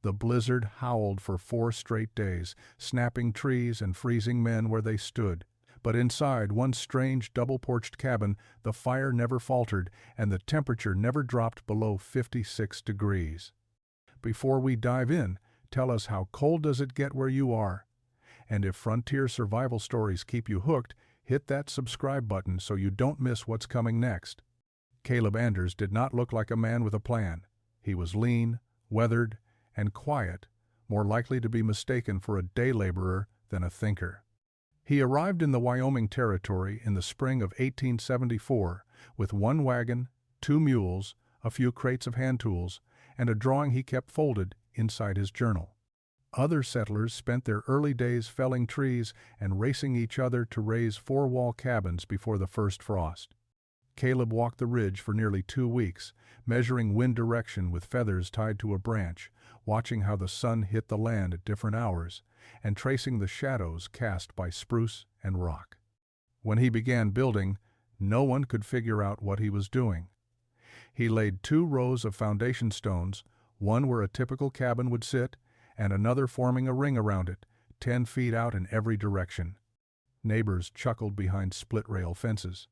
The blizzard howled for 4 straight days, snapping trees and freezing men where they stood. But inside one strange double-porched cabin, the fire never faltered and the temperature never dropped below 56 degrees. Before we dive in, tell us, how cold does it get where you are? And if frontier survival stories keep you hooked, hit that subscribe button so you don't miss what's coming next. Caleb Anders did not look like a man with a plan. He was lean, weathered, and quiet, more likely to be mistaken for a day laborer than a thinker. He arrived in the Wyoming Territory in the spring of 1874 with 1 wagon, 2 mules, a few crates of hand tools, and a drawing he kept folded inside his journal. Other settlers spent their early days felling trees and racing each other to raise 4-wall cabins before the first frost. Caleb walked the ridge for nearly 2 weeks, measuring wind direction with feathers tied to a branch, watching how the sun hit the land at different hours, and tracing the shadows cast by spruce and rock. When he began building, no one could figure out what he was doing. He laid 2 rows of foundation stones, one where a typical cabin would sit, and another forming a ring around it, 10 feet out in every direction. Neighbors chuckled behind split-rail fences.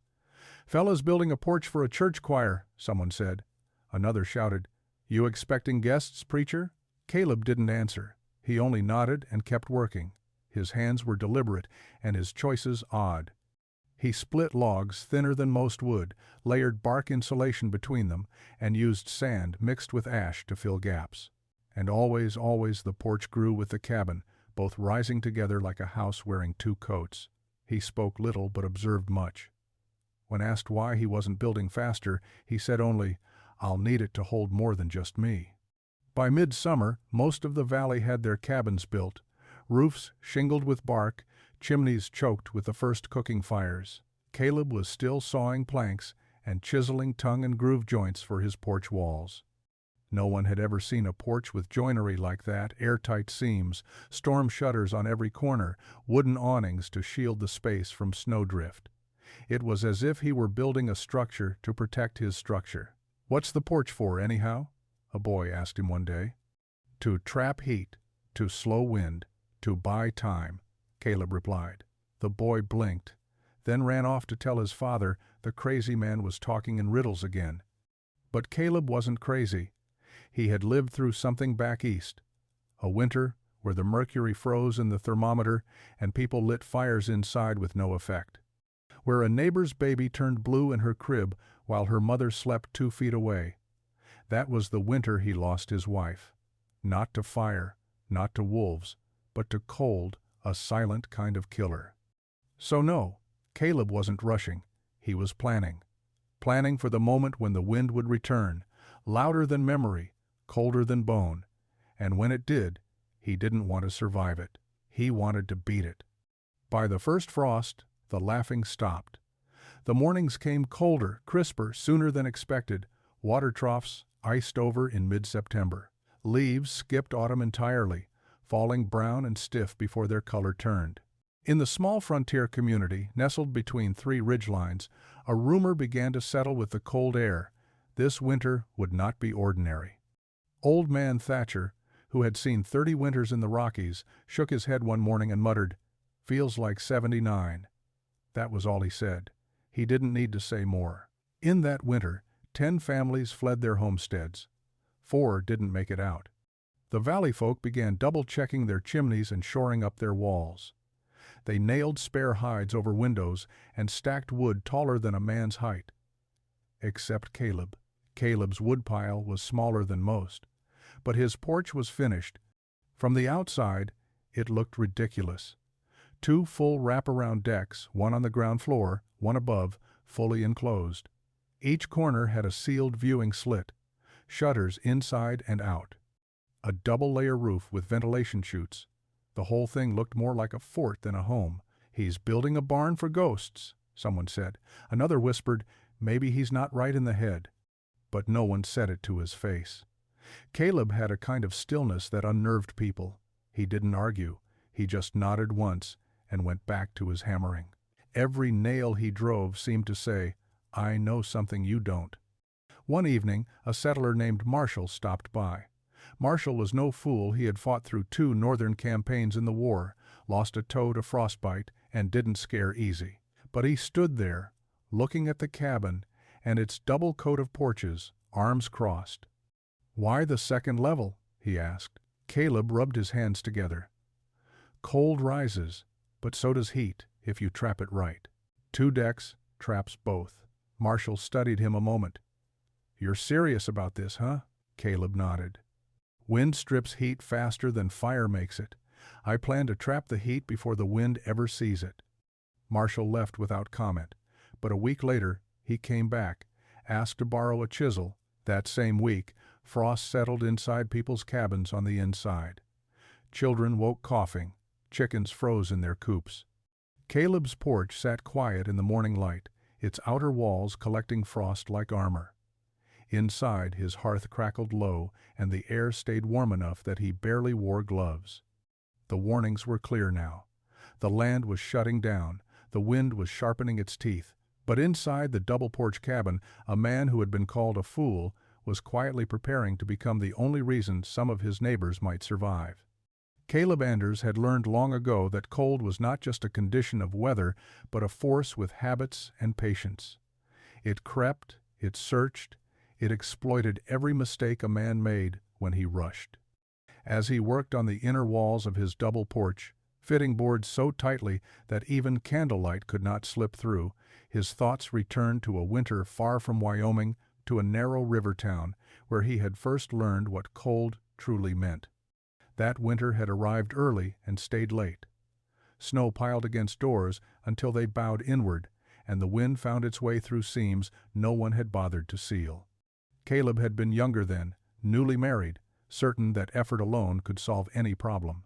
"Fellas building a porch for a church choir," someone said. Another shouted, "You expecting guests, preacher?" Caleb didn't answer. He only nodded and kept working. His hands were deliberate and his choices odd. He split logs thinner than most wood, layered bark insulation between them, and used sand mixed with ash to fill gaps. And always the porch grew with the cabin, both rising together like a house wearing 2 coats. He spoke little but observed much. When asked why he wasn't building faster, he said only, "I'll need it to hold more than just me." By midsummer, most of the valley had their cabins built, roofs shingled with bark, chimneys choked with the first cooking fires. Caleb was still sawing planks and chiseling tongue and groove joints for his porch walls. No one had ever seen a porch with joinery like that, airtight seams, storm shutters on every corner, wooden awnings to shield the space from snowdrift. It was as if he were building a structure to protect his structure. "What's the porch for, anyhow?" a boy asked him one day. "To trap heat, to slow wind, to buy time," Caleb replied. The boy blinked, then ran off to tell his father the crazy man was talking in riddles again. But Caleb wasn't crazy. He had lived through something back east. A winter where the mercury froze in the thermometer and people lit fires inside with no effect. Where a neighbor's baby turned blue in her crib while her mother slept 2 feet away. That was the winter he lost his wife. Not to fire, not to wolves, but to cold, a silent kind of killer. So no, Caleb wasn't rushing. He was planning. Planning for the moment when the wind would return, louder than memory, colder than bone. And when it did, he didn't want to survive it. He wanted to beat it. By the first frost, the laughing stopped. The mornings came colder, crisper, sooner than expected. Water troughs iced over in mid-September. Leaves skipped autumn entirely, falling brown and stiff before their color turned. In the small frontier community, nestled between 3 ridgelines, a rumor began to settle with the cold air. This winter would not be ordinary. Old man Thatcher, who had seen 30 winters in the Rockies, shook his head one morning and muttered, "Feels like 79. That was all he said. He didn't need to say more. In that winter, 10 families fled their homesteads. 4 didn't make it out. The valley folk began double-checking their chimneys and shoring up their walls. They nailed spare hides over windows and stacked wood taller than a man's height. Except Caleb. Caleb's woodpile was smaller than most, but his porch was finished. From the outside, it looked ridiculous. 2 full wraparound decks, one on the ground floor, one above, fully enclosed. Each corner had a sealed viewing slit, shutters inside and out. A double-layer roof with ventilation chutes. The whole thing looked more like a fort than a home. "He's building a barn for ghosts," someone said. Another whispered, "Maybe he's not right in the head." But no one said it to his face. Caleb had a kind of stillness that unnerved people. He didn't argue. He just nodded once and went back to his hammering. Every nail he drove seemed to say, "I know something you don't." One evening, a settler named Marshall stopped by. Marshall was no fool. He had fought through 2 northern campaigns in the war, lost a toe to frostbite, and didn't scare easy. But he stood there, looking at the cabin and its double coat of porches, arms crossed. "Why the second level?" he asked. Caleb rubbed his hands together. "Cold rises, but so does heat, if you trap it right. 2 decks traps both." Marshall studied him a moment. "You're serious about this, huh?" Caleb nodded. "Wind strips heat faster than fire makes it. I plan to trap the heat before the wind ever sees it." Marshall left without comment, but a week later he came back, asked to borrow a chisel. That same week, frost settled inside people's cabins on the inside. Children woke coughing, chickens froze in their coops. Caleb's porch sat quiet in the morning light, its outer walls collecting frost like armor. Inside, his hearth crackled low, and the air stayed warm enough that he barely wore gloves. The warnings were clear now. The land was shutting down, the wind was sharpening its teeth, but inside the double porch cabin, a man who had been called a fool was quietly preparing to become the only reason some of his neighbors might survive. Caleb Anders had learned long ago that cold was not just a condition of weather, but a force with habits and patience. It crept, it searched, it exploited every mistake a man made when he rushed. As he worked on the inner walls of his double porch, fitting boards so tightly that even candlelight could not slip through, his thoughts returned to a winter far from Wyoming, to a narrow river town where he had first learned what cold truly meant. That winter had arrived early and stayed late. Snow piled against doors until they bowed inward, and the wind found its way through seams no one had bothered to seal. Caleb had been younger then, newly married, certain that effort alone could solve any problem.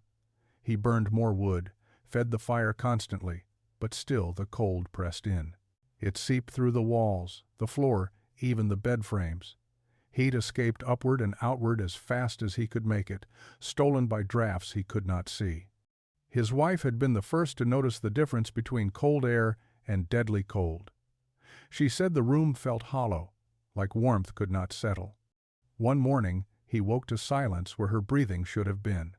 He burned more wood, fed the fire constantly, but still the cold pressed in. It seeped through the walls, the floor, even the bed frames. Heat escaped upward and outward as fast as he could make it, stolen by drafts he could not see. His wife had been the first to notice the difference between cold air and deadly cold. She said the room felt hollow, like warmth could not settle. One morning, he woke to silence where her breathing should have been.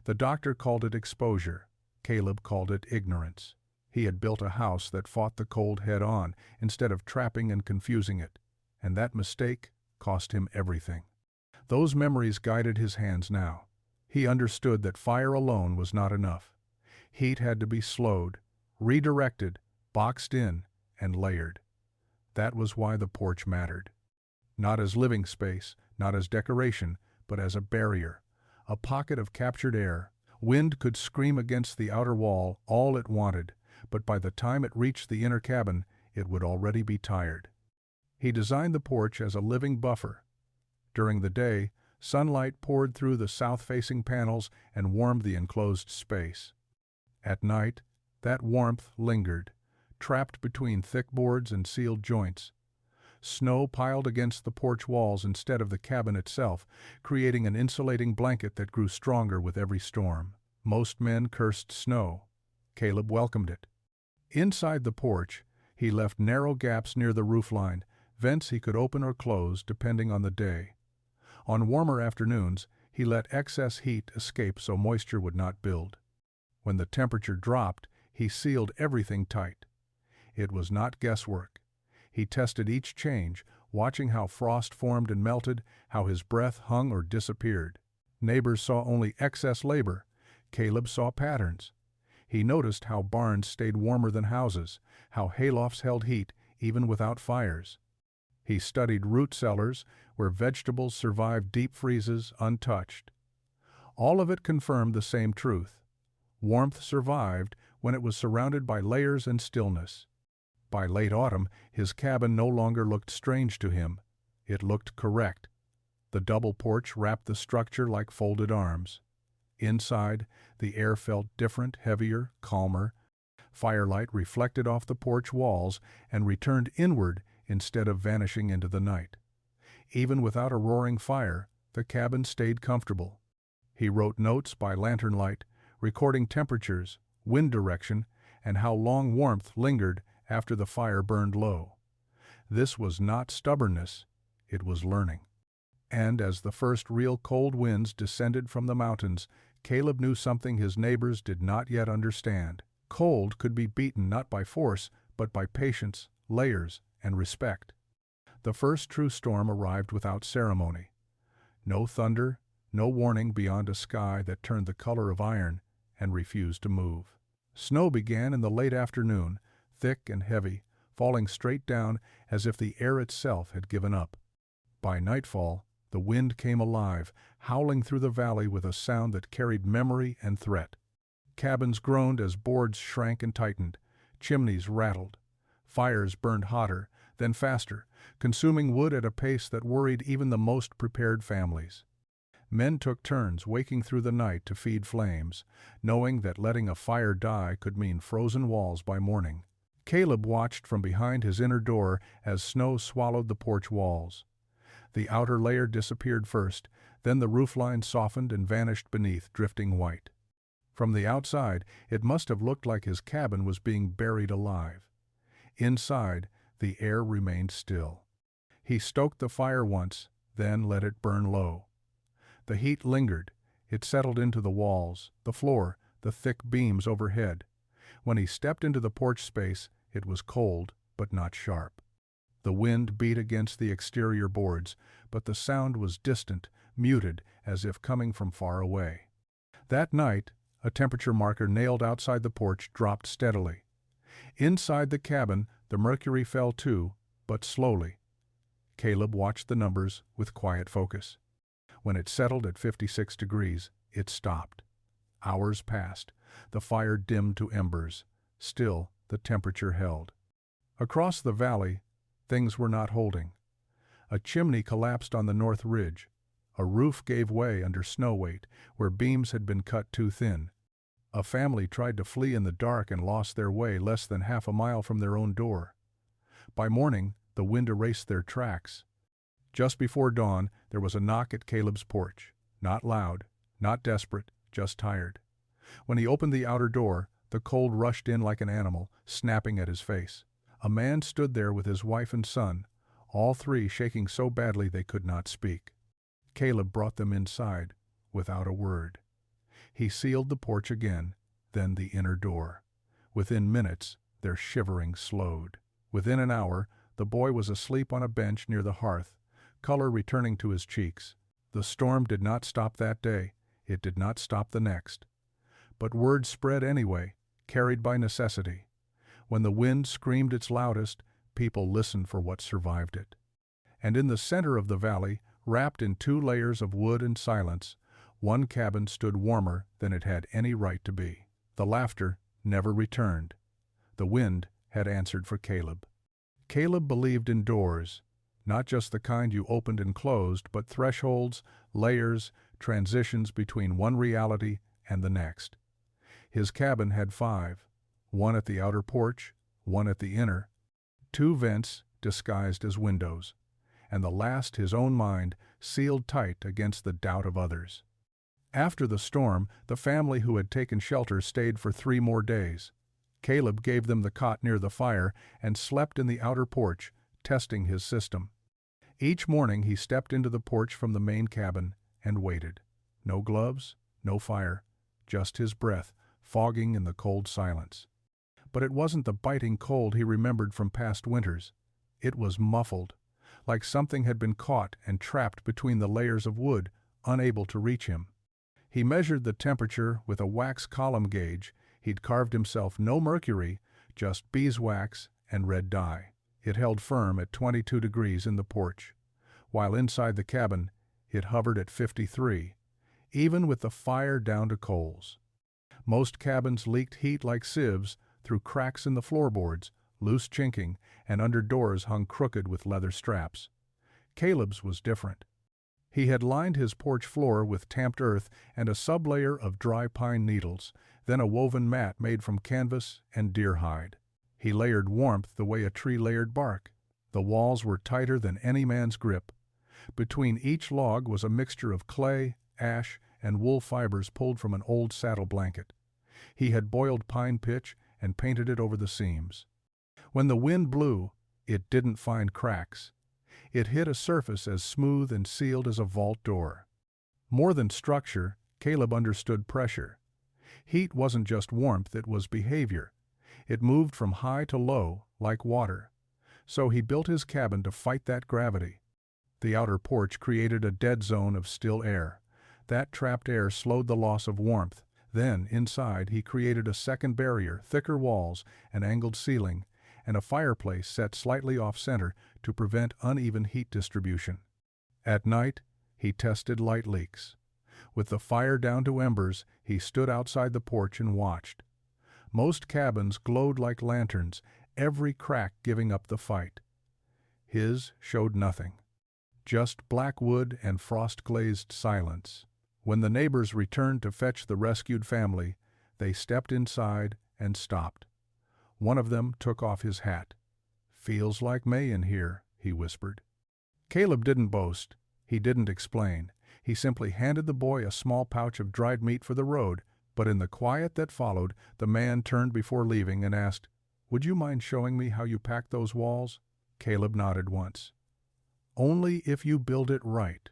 The doctor called it exposure. Caleb called it ignorance. He had built a house that fought the cold head-on instead of trapping and confusing it, and that mistake cost him everything. Those memories guided his hands now. He understood that fire alone was not enough. Heat had to be slowed, redirected, boxed in, and layered. That was why the porch mattered. Not as living space, not as decoration, but as a barrier, a pocket of captured air. Wind could scream against the outer wall all it wanted, but by the time it reached the inner cabin, it would already be tired. He designed the porch as a living buffer. During the day, sunlight poured through the south-facing panels and warmed the enclosed space. At night, that warmth lingered, trapped between thick boards and sealed joints. Snow piled against the porch walls instead of the cabin itself, creating an insulating blanket that grew stronger with every storm. Most men cursed snow. Caleb welcomed it. Inside the porch, he left narrow gaps near the roofline, vents he could open or close depending on the day. On warmer afternoons, he let excess heat escape so moisture would not build. When the temperature dropped, he sealed everything tight. It was not guesswork. He tested each change, watching how frost formed and melted, how his breath hung or disappeared. Neighbors saw only excess labor. Caleb saw patterns. He noticed how barns stayed warmer than houses, how haylofts held heat even without fires. He studied root cellars, where vegetables survived deep freezes untouched. All of it confirmed the same truth. Warmth survived when it was surrounded by layers and stillness. By late autumn, his cabin no longer looked strange to him. It looked correct. The double porch wrapped the structure like folded arms. Inside, the air felt different, heavier, calmer. Firelight reflected off the porch walls and returned inward instead of vanishing into the night. Even without a roaring fire, the cabin stayed comfortable. He wrote notes by lantern light, recording temperatures, wind direction, and how long warmth lingered after the fire burned low. This was not stubbornness, it was learning. And as the first real cold winds descended from the mountains, Caleb knew something his neighbors did not yet understand. Cold could be beaten not by force, but by patience, layers, and respect. The first true storm arrived without ceremony. No thunder, no warning beyond a sky that turned the color of iron and refused to move. Snow began in the late afternoon, thick and heavy, falling straight down as if the air itself had given up. By nightfall, the wind came alive, howling through the valley with a sound that carried memory and threat. Cabins groaned as boards shrank and tightened. Chimneys rattled. Fires burned hotter, then faster, consuming wood at a pace that worried even the most prepared families. Men took turns waking through the night to feed flames, knowing that letting a fire die could mean frozen walls by morning. Caleb watched from behind his inner door as snow swallowed the porch walls. The outer layer disappeared first, then the roofline softened and vanished beneath, drifting white. From the outside, it must have looked like his cabin was being buried alive. Inside, the air remained still. He stoked the fire once, then let it burn low. The heat lingered. It settled into the walls, the floor, the thick beams overhead. When he stepped into the porch space, it was cold, but not sharp. The wind beat against the exterior boards, but the sound was distant, muted, as if coming from far away. That night, a temperature marker nailed outside the porch dropped steadily. Inside the cabin, the mercury fell too, but slowly. Caleb watched the numbers with quiet focus. When it settled at 56 degrees, it stopped. Hours passed. The fire dimmed to embers. Still, the temperature held. Across the valley, things were not holding. A chimney collapsed on the north ridge. A roof gave way under snow weight, where beams had been cut too thin. A family tried to flee in the dark and lost their way less than half a mile from their own door. By morning, the wind erased their tracks. Just before dawn, there was a knock at Caleb's porch. Not loud, not desperate, just tired. When he opened the outer door, the cold rushed in like an animal, snapping at his face. A man stood there with his wife and son, all three shaking so badly they could not speak. Caleb brought them inside, without a word. He sealed the porch again, then the inner door. Within minutes, their shivering slowed. Within an hour, the boy was asleep on a bench near the hearth, color returning to his cheeks. The storm did not stop that day. It did not stop the next. But word spread anyway, carried by necessity. When the wind screamed its loudest, people listened for what survived it. And in the center of the valley, wrapped in 2 layers of wood and silence, one cabin stood warmer than it had any right to be. The laughter never returned. The wind had answered for Caleb. Caleb believed in doors, not just the kind you opened and closed, but thresholds, layers, transitions between one reality and the next. His cabin had 5, one at the outer porch, one at the inner, 2 vents disguised as windows, and the last his own mind, sealed tight against the doubt of others. After the storm, the family who had taken shelter stayed for 3 more days. Caleb gave them the cot near the fire and slept in the outer porch, testing his system. Each morning he stepped into the porch from the main cabin and waited. No gloves, no fire, just his breath, fogging in the cold silence. But it wasn't the biting cold he remembered from past winters. It was muffled, like something had been caught and trapped between the layers of wood, unable to reach him. He measured the temperature with a wax column gauge. He'd carved himself no mercury, just beeswax and red dye. It held firm at 22 degrees in the porch, while inside the cabin it hovered at 53, even with the fire down to coals. Most cabins leaked heat like sieves through cracks in the floorboards, loose chinking, and under doors hung crooked with leather straps. Caleb's was different. He had lined his porch floor with tamped earth and a sublayer of dry pine needles, then a woven mat made from canvas and deer hide. He layered warmth the way a tree layered bark. The walls were tighter than any man's grip. Between each log was a mixture of clay, ash, and wool fibers pulled from an old saddle blanket. He had boiled pine pitch and painted it over the seams. When the wind blew, it didn't find cracks. It hit a surface as smooth and sealed as a vault door. More than structure, Caleb understood pressure. Heat wasn't just warmth, it was behavior. It moved from high to low, like water. So he built his cabin to fight that gravity. The outer porch created a dead zone of still air. That trapped air slowed the loss of warmth. Then, inside, he created a second barrier, thicker walls, an angled ceiling, and a fireplace set slightly off-center to prevent uneven heat distribution. At night, he tested light leaks. With the fire down to embers, he stood outside the porch and watched. Most cabins glowed like lanterns, every crack giving up the fight. His showed nothing. Just black wood and frost-glazed silence. When the neighbors returned to fetch the rescued family, they stepped inside and stopped. One of them took off his hat. "Feels like May in here," he whispered. Caleb didn't boast. He didn't explain. He simply handed the boy a small pouch of dried meat for the road, but in the quiet that followed, the man turned before leaving and asked, "Would you mind showing me how you pack those walls?" Caleb nodded once. "Only if you build it right."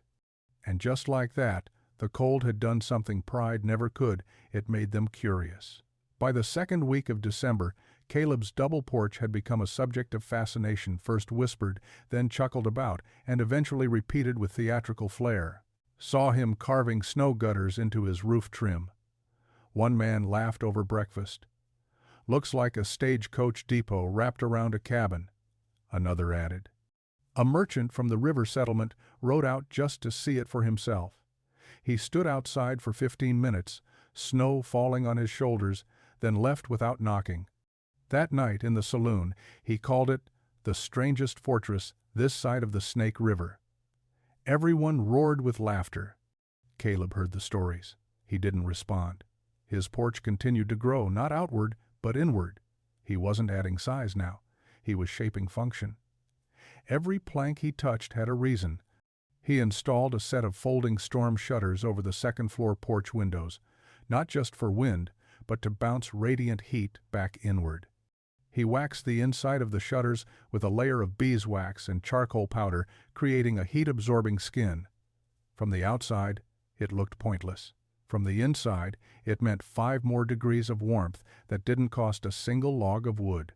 And just like that, the cold had done something pride never could. It made them curious. By the second week of December, Caleb's double porch had become a subject of fascination, first whispered, then chuckled about, and eventually repeated with theatrical flair. Saw him carving snow gutters into his roof trim. One man laughed over breakfast. "Looks like a stagecoach depot wrapped around a cabin," another added. A merchant from the river settlement rode out just to see it for himself. He stood outside for 15 minutes, snow falling on his shoulders, then left without knocking. That night in the saloon, he called it the strangest fortress this side of the Snake River. Everyone roared with laughter. Caleb heard the stories. He didn't respond. His porch continued to grow, not outward, but inward. He wasn't adding size now. He was shaping function. Every plank he touched had a reason. He installed a set of folding storm shutters over the second-floor porch windows, not just for wind, but to bounce radiant heat back inward. He waxed the inside of the shutters with a layer of beeswax and charcoal powder, creating a heat-absorbing skin. From the outside, it looked pointless. From the inside, it meant 5 more degrees of warmth that didn't cost a single log of wood.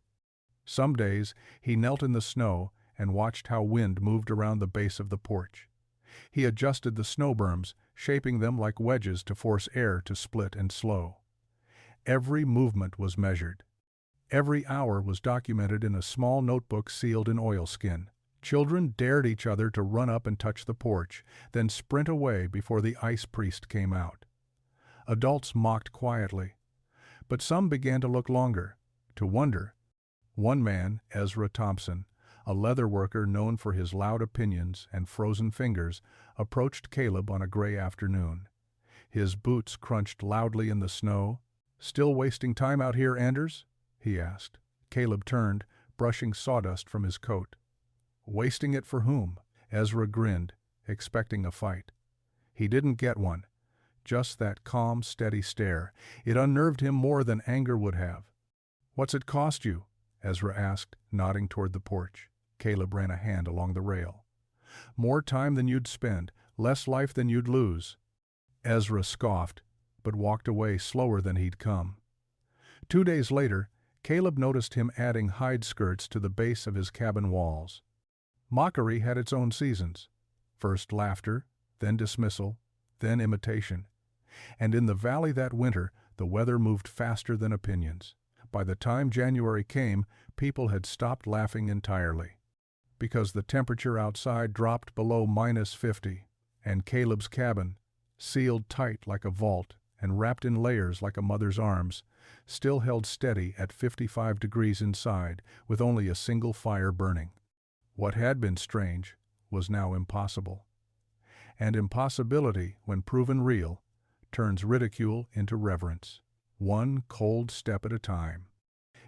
Some days, he knelt in the snow and watched how wind moved around the base of the porch. He adjusted the snow berms, shaping them like wedges to force air to split and slow. Every movement was measured. Every hour was documented in a small notebook sealed in oilskin. Children dared each other to run up and touch the porch, then sprint away before the ice priest came out. Adults mocked quietly, but some began to look longer, to wonder. One man, Ezra Thompson, a leather worker known for his loud opinions and frozen fingers, approached Caleb on a gray afternoon. His boots crunched loudly in the snow. "Still wasting time out here, Anders?" he asked. Caleb turned, brushing sawdust from his coat. "Wasting it for whom?" Ezra grinned, expecting a fight. He didn't get one. Just that calm, steady stare. It unnerved him more than anger would have. "What's it cost you?" Ezra asked, nodding toward the porch. Caleb ran a hand along the rail. "More time than you'd spend, less life than you'd lose." Ezra scoffed, but walked away slower than he'd come. 2 days later, Caleb noticed him adding hide skirts to the base of his cabin walls. Mockery had its own seasons. First laughter, then dismissal, then imitation. And in the valley that winter, the weather moved faster than opinions. By the time January came, people had stopped laughing entirely. Because the temperature outside dropped below -50, and Caleb's cabin, sealed tight like a vault and wrapped in layers like a mother's arms, still held steady at 55 degrees inside, with only a single fire burning. What had been strange was now impossible. And impossibility, when proven real, turns ridicule into reverence, one cold step at a time.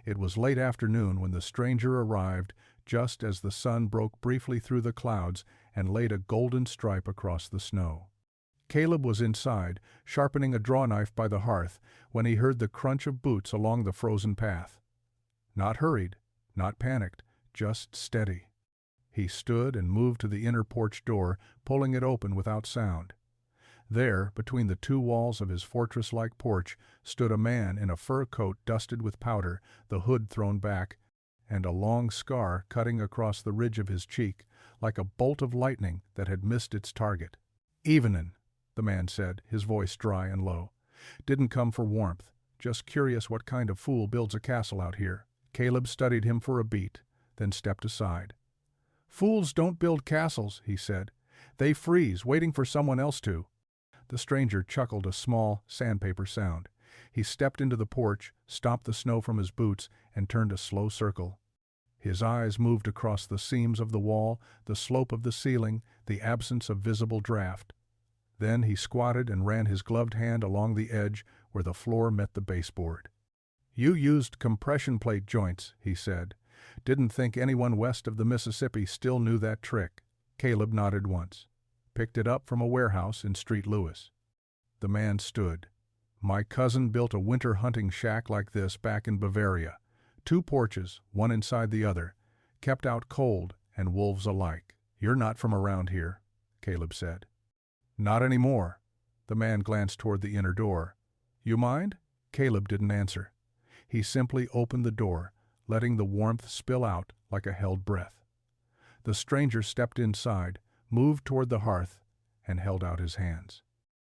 It was late afternoon when the stranger arrived, just as the sun broke briefly through the clouds and laid a golden stripe across the snow. Caleb was inside, sharpening a draw-knife by the hearth, when he heard the crunch of boots along the frozen path. Not hurried, not panicked, just steady. He stood and moved to the inner porch door, pulling it open without sound. There, between the two walls of his fortress-like porch, stood a man in a fur coat dusted with powder, the hood thrown back, and a long scar cutting across the ridge of his cheek, like a bolt of lightning that had missed its target. "Evenin'," the man said, his voice dry and low. "Didn't come for warmth. Just curious what kind of fool builds a castle out here." Caleb studied him for a beat, then stepped aside. "Fools don't build castles," he said. "They freeze, waiting for someone else to." The stranger chuckled a small, sandpaper sound. He stepped into the porch, stomped the snow from his boots, and turned a slow circle. His eyes moved across the seams of the wall, the slope of the ceiling, the absence of visible draft. Then he squatted and ran his gloved hand along the edge where the floor met the baseboard. "You used compression plate joints," he said. "Didn't think anyone west of the Mississippi still knew that trick." Caleb nodded once. "Picked it up from a warehouse in Street Louis." The man stood. "My cousin built a winter hunting shack like this back in Bavaria. 2 porches, one inside the other. Kept out cold and wolves alike." "You're not from around here," Caleb said. "Not anymore." The man glanced toward the inner door. "You mind?" Caleb didn't answer. He simply opened the door, letting the warmth spill out like a held breath. The stranger stepped inside, moved toward the hearth, and held out his hands.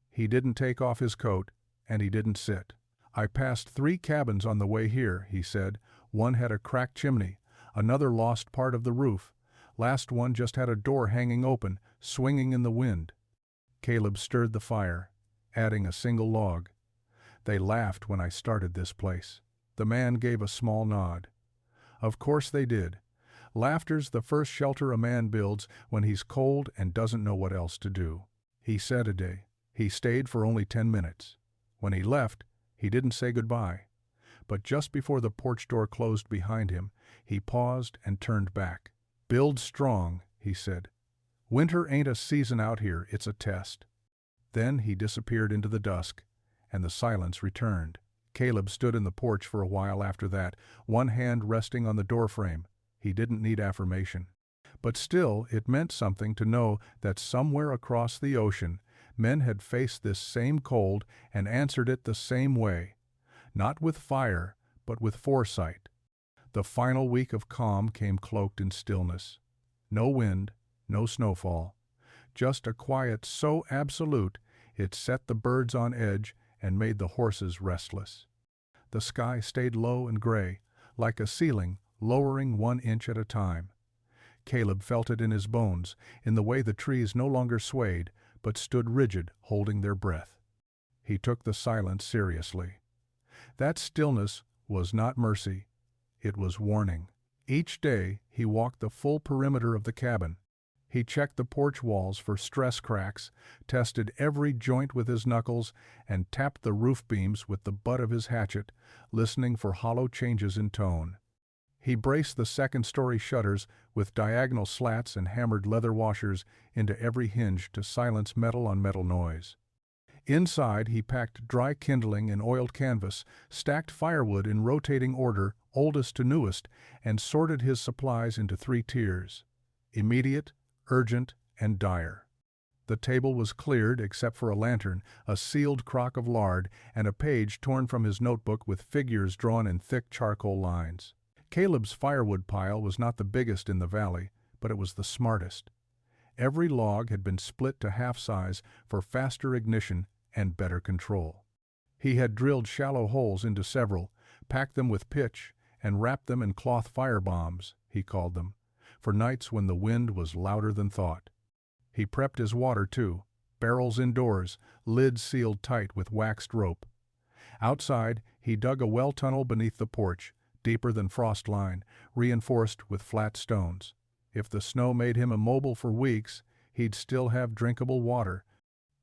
He didn't take off his coat, and he didn't sit. "I passed 3 cabins on the way here," he said. "One had a cracked chimney, another lost part of the roof. Last one just had a door hanging open, swinging in the wind." Caleb stirred the fire, adding a single log. "They laughed when I started this place." The man gave a small nod. "Of course they did. Laughter's the first shelter a man builds when he's cold and doesn't know what else to do." He said a day. He stayed for only 10 minutes. When he left, he didn't say goodbye. But just before the porch door closed behind him, he paused and turned back. "Build strong," he said. "Winter ain't a season out here, it's a test." Then he disappeared into the dusk, and the silence returned. Caleb stood in the porch for a while after that, one hand resting on the doorframe. He didn't need affirmation. But still, it meant something to know that somewhere across the ocean, men had faced this same cold and answered it the same way. Not with fire, but with foresight. The final week of calm came cloaked in stillness. No wind, no snowfall. Just a quiet so absolute it set the birds on edge and made the horses restless. The sky stayed low and gray, like a ceiling, lowering 1 inch at a time. Caleb felt it in his bones, in the way the trees no longer swayed, but stood rigid, holding their breath. He took the silence seriously. That stillness was not mercy, it was warning. Each day he walked the full perimeter of the cabin. He checked the porch walls for stress cracks, tested every joint with his knuckles, and tapped the roof beams with the butt of his hatchet, listening for hollow changes in tone. He braced the second-story shutters with diagonal slats and hammered leather washers into every hinge to silence metal-on-metal noise. Inside, he packed dry kindling in oiled canvas, stacked firewood in rotating order, oldest to newest, and sorted his supplies into 3 tiers: immediate, urgent, and dire. The table was cleared except for a lantern, a sealed crock of lard, and a page torn from his notebook with figures drawn in thick charcoal lines. Caleb's firewood pile was not the biggest in the valley, but it was the smartest. Every log had been split to half size for faster ignition and better control. He had drilled shallow holes into several, packed them with pitch, and wrapped them in cloth fire bombs, he called them, for nights when the wind was louder than thought. He prepped his water, too, barrels indoors, lids sealed tight with waxed rope. Outside, he dug a well tunnel beneath the porch, deeper than frost line, reinforced with flat stones. If the snow made him immobile for weeks, he'd still have drinkable water.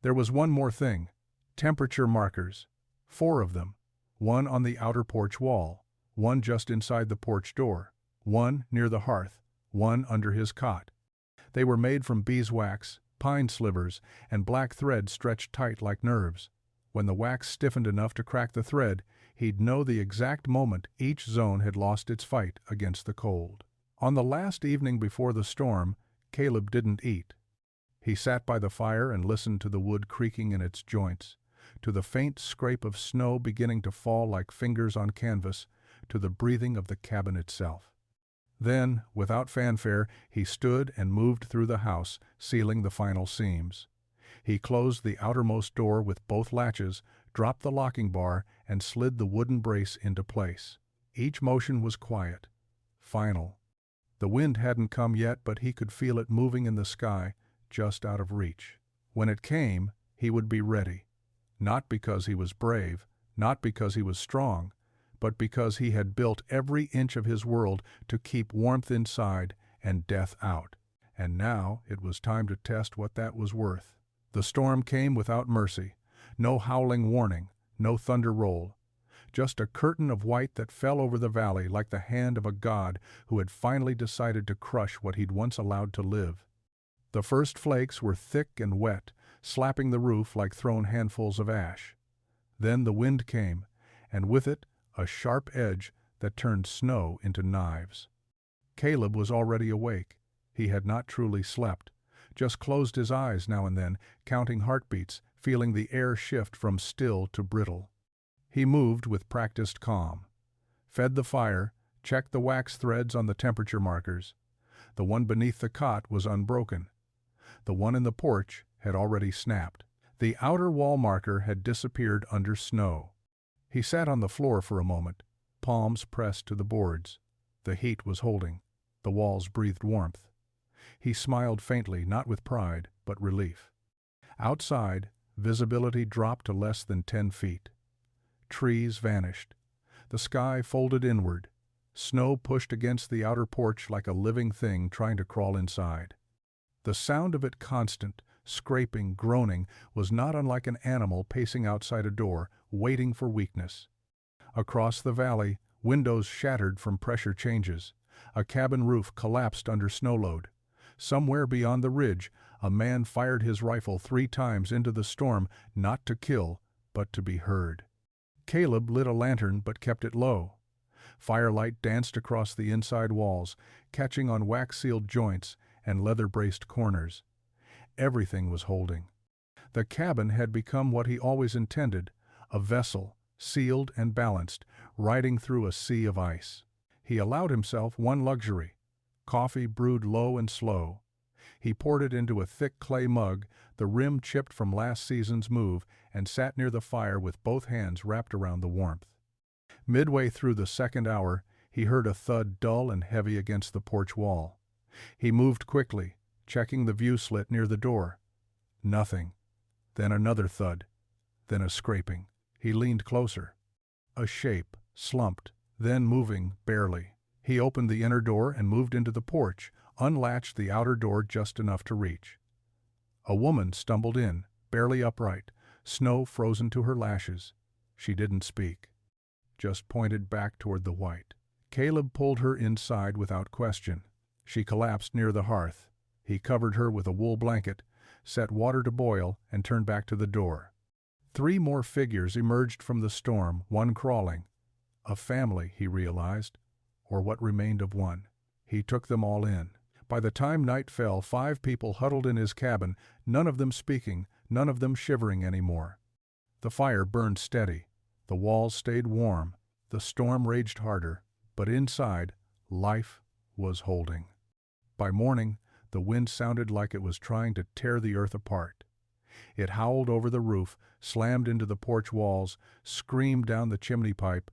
There was one more thing: temperature markers. 4 of them. 1 on the outer porch wall, 1 just inside the porch door, 1 near the hearth, 1 under his cot. They were made from beeswax, pine slivers, and black thread stretched tight like nerves. When the wax stiffened enough to crack the thread, he'd know the exact moment each zone had lost its fight against the cold. On the last evening before the storm, Caleb didn't eat. He sat by the fire and listened to the wood creaking in its joints, to the faint scrape of snow beginning to fall like fingers on canvas, to the breathing of the cabin itself. Then, without fanfare, he stood and moved through the house, sealing the final seams. He closed the outermost door with both latches, dropped the locking bar, and slid the wooden brace into place. Each motion was quiet, final. The wind hadn't come yet, but he could feel it moving in the sky, just out of reach. When it came, he would be ready. Not because he was brave, not because he was strong, but because he had built every inch of his world to keep warmth inside and death out. And now it was time to test what that was worth. The storm came without mercy. No howling warning, no thunder roll. Just a curtain of white that fell over the valley like the hand of a god who had finally decided to crush what he'd once allowed to live. The first flakes were thick and wet, slapping the roof like thrown handfuls of ash. Then the wind came, and with it a sharp edge that turned snow into knives. Caleb was already awake. He had not truly slept, just closed his eyes now and then, counting heartbeats, feeling the air shift from still to brittle. He moved with practiced calm, fed the fire, checked the wax threads on the temperature markers. The one beneath the cot was unbroken. The one in the porch had already snapped. The outer wall marker had disappeared under snow. He sat on the floor for a moment, palms pressed to the boards. The heat was holding. The walls breathed warmth. He smiled faintly, not with pride, but relief. Outside, visibility dropped to less than 10 feet. Trees vanished. The sky folded inward. Snow pushed against the outer porch like a living thing trying to crawl inside. The sound of it constant, scraping, groaning, was not unlike an animal pacing outside a door, waiting for weakness. Across the valley, windows shattered from pressure changes. A cabin roof collapsed under snow load. Somewhere beyond the ridge, a man fired his rifle 3 times into the storm, not to kill, but to be heard. Caleb lit a lantern but kept it low. Firelight danced across the inside walls, catching on wax-sealed joints and leather-braced corners. Everything was holding. The cabin had become what he always intended, a vessel, sealed and balanced, riding through a sea of ice. He allowed himself one luxury: coffee brewed low and slow. He poured it into a thick clay mug, the rim chipped from last season's move, and sat near the fire with both hands wrapped around the warmth. Midway through the second hour, he heard a thud dull and heavy against the porch wall. He moved quickly, checking the view slit near the door. Nothing. Then another thud. Then a scraping. He leaned closer. A shape, slumped, then moving, barely. He opened the inner door and moved into the porch, unlatched the outer door just enough to reach. A woman stumbled in, barely upright, snow frozen to her lashes. She didn't speak, just pointed back toward the white. Caleb pulled her inside without question. She collapsed near the hearth. He covered her with a wool blanket, set water to boil, and turned back to the door. 3 more figures emerged from the storm, one crawling. A family, he realized, or what remained of one. He took them all in. By the time night fell, 5 people huddled in his cabin, none of them speaking, none of them shivering anymore. The fire burned steady. The walls stayed warm. The storm raged harder. But inside, life was holding. By morning, the wind sounded like it was trying to tear the earth apart. It howled over the roof, slammed into the porch walls, screamed down the chimney pipe.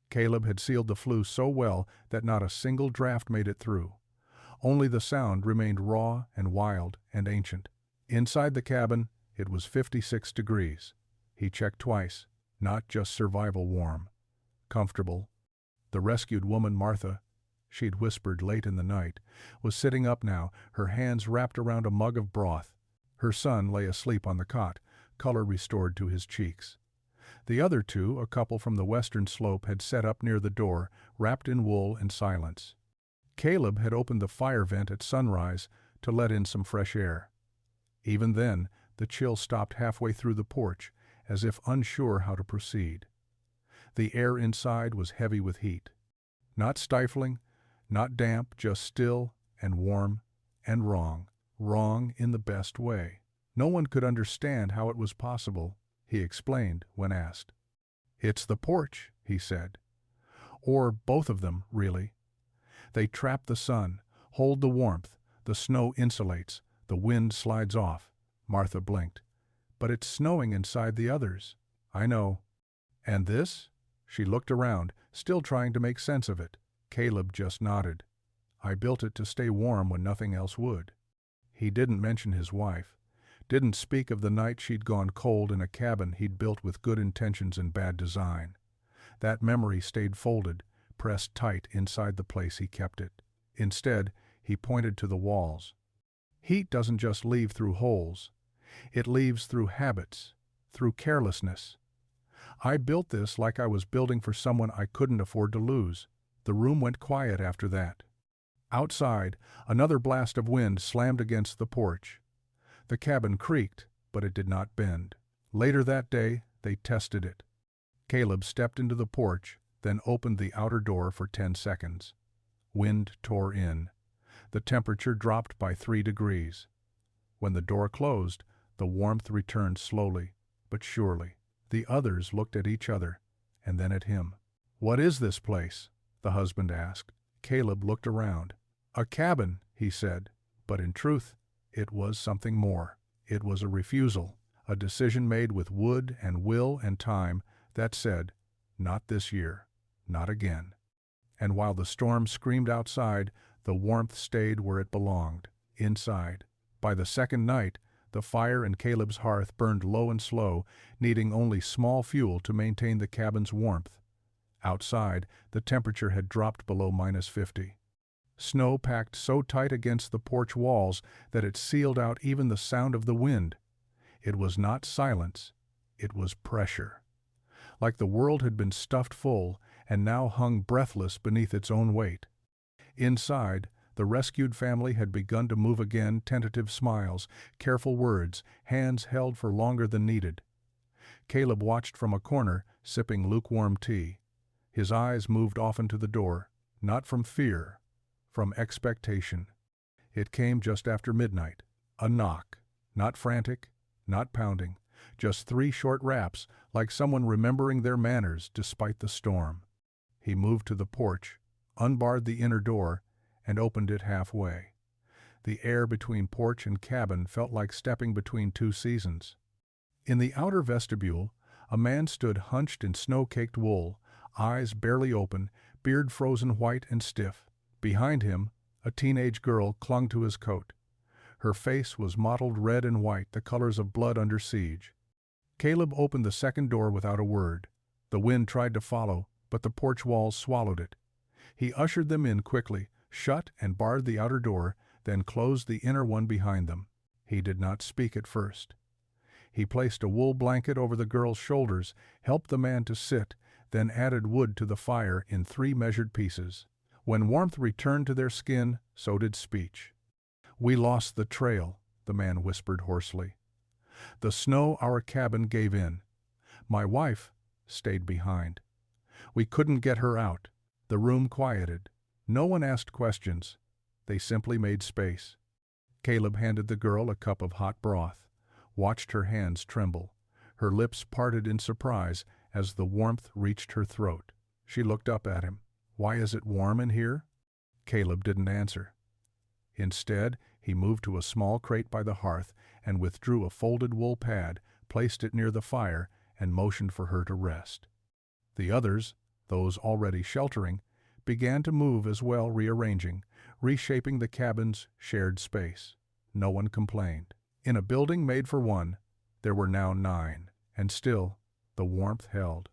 Caleb had sealed the flue so well that not a single draft made it through. Only the sound remained raw and wild and ancient. Inside the cabin, it was 56 degrees. He checked twice, not just survival warm. Comfortable. The rescued woman, Martha, she'd whispered late in the night, was sitting up now, her hands wrapped around a mug of broth. Her son lay asleep on the cot, color restored to his cheeks. The other 2, a couple from the western slope, had set up near the door, wrapped in wool and silence. Caleb had opened the fire vent at sunrise to let in some fresh air. Even then, the chill stopped halfway through the porch, as if unsure how to proceed. The air inside was heavy with heat. Not stifling, Not damp, just still and warm and wrong. Wrong in the best way. No one could understand how it was possible, he explained when asked. It's the porch, he said. Or both of them, really. They trap the sun, hold the warmth, the snow insulates, the wind slides off. Martha blinked. But it's snowing inside the others. I know. And this? She looked around, still trying to make sense of it. Caleb just nodded. I built it to stay warm when nothing else would. He didn't mention his wife. Didn't speak of the night she'd gone cold in a cabin he'd built with good intentions and bad design. That memory stayed folded, pressed tight inside the place he kept it. Instead, he pointed to the walls. Heat doesn't just leave through holes. It leaves through habits, through carelessness. I built this like I was building for someone I couldn't afford to lose. The room went quiet after that. Outside, another blast of wind slammed against the porch. The cabin creaked, but it did not bend. Later that day, they tested it. Caleb stepped into the porch, then opened the outer door for 10 seconds. Wind tore in. The temperature dropped by 3 degrees. When the door closed, the warmth returned slowly, but surely. The others looked at each other, and then at him. "What is this place?" the husband asked. Caleb looked around. "A cabin," he said, but in truth, it was something more. It was a refusal, a decision made with wood and will and time that said, not this year, not again. And while the storm screamed outside, the warmth stayed where it belonged, inside. By the second night, the fire in Caleb's hearth burned low and slow, needing only small fuel to maintain the cabin's warmth. Outside, the temperature had dropped below -50. Snow packed so tight against the porch walls that it sealed out even the sound of the wind. It was not silence, it was pressure. Like the world had been stuffed full and now hung breathless beneath its own weight. Inside, the rescued family had begun to move again, tentative smiles, careful words, hands held for longer than needed. Caleb watched from a corner, sipping lukewarm tea. His eyes moved often to the door, not from fear, from expectation. It came just after midnight. A knock, not frantic, not pounding, just 3 short raps, like someone remembering their manners despite the storm. He moved to the porch, unbarred the inner door, and opened it halfway. The air between porch and cabin felt like stepping between 2 seasons. In the outer vestibule, a man stood hunched in snow-caked wool, eyes barely open, beard frozen white and stiff. Behind him, a teenage girl clung to his coat. Her face was mottled red and white, the colors of blood under siege. Caleb opened the second door without a word. The wind tried to follow, but the porch walls swallowed it. He ushered them in quickly, shut and barred the outer door, then closed the inner one behind them. He did not speak at first. He placed a wool blanket over the girl's shoulders, helped the man to sit, then added wood to the fire in 3 measured pieces. When warmth returned to their skin, so did speech. "We lost the trail," the man whispered hoarsely. "The snow our cabin gave in. My wife stayed behind. We couldn't get her out." The room quieted. No one asked questions. They simply made space. Caleb handed the girl a cup of hot broth, watched her hands tremble. Her lips parted in surprise as the warmth reached her throat. She looked up at him. "Why is it warm in here?" Caleb didn't answer. Instead, he moved to a small crate by the hearth and withdrew a folded wool pad, placed it near the fire, and motioned for her to rest. The others, those already sheltering, began to move as well, rearranging, reshaping the cabin's shared space. No one complained. In a building made for one, there were now 9, and still the warmth held.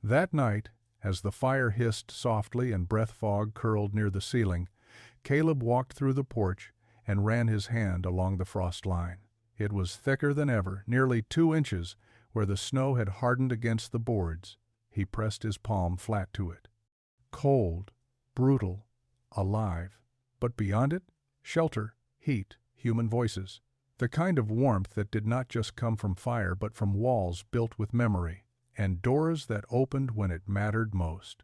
That night, as the fire hissed softly and breath fog curled near the ceiling, Caleb walked through the porch and ran his hand along the frost line. It was thicker than ever, nearly 2 inches, where the snow had hardened against the boards. He pressed his palm flat to it. Cold, brutal, alive. But beyond it, shelter, heat, human voices. The kind of warmth that did not just come from fire but from walls built with memory, and doors that opened when it mattered most.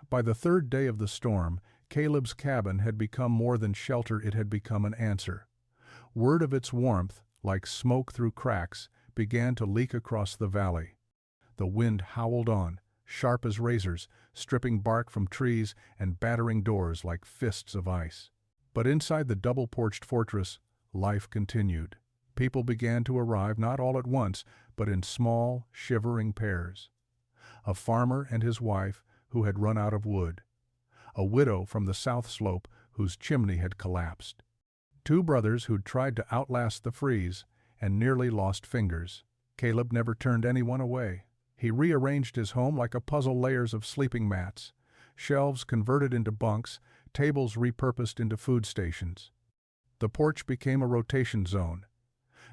By the 3rd day of the storm, Caleb's cabin had become more than shelter, it had become an answer. Word of its warmth, like smoke through cracks, began to leak across the valley. The wind howled on, sharp as razors, stripping bark from trees and battering doors like fists of ice. But inside the double-porched fortress, life continued. People began to arrive not all at once, but in small, shivering pairs. A farmer and his wife who had run out of wood. A widow from the south slope whose chimney had collapsed. Two brothers who'd tried to outlast the freeze and nearly lost fingers. Caleb never turned anyone away. He rearranged his home like a puzzle, layers of sleeping mats, shelves converted into bunks, tables repurposed into food stations. The porch became a rotation zone.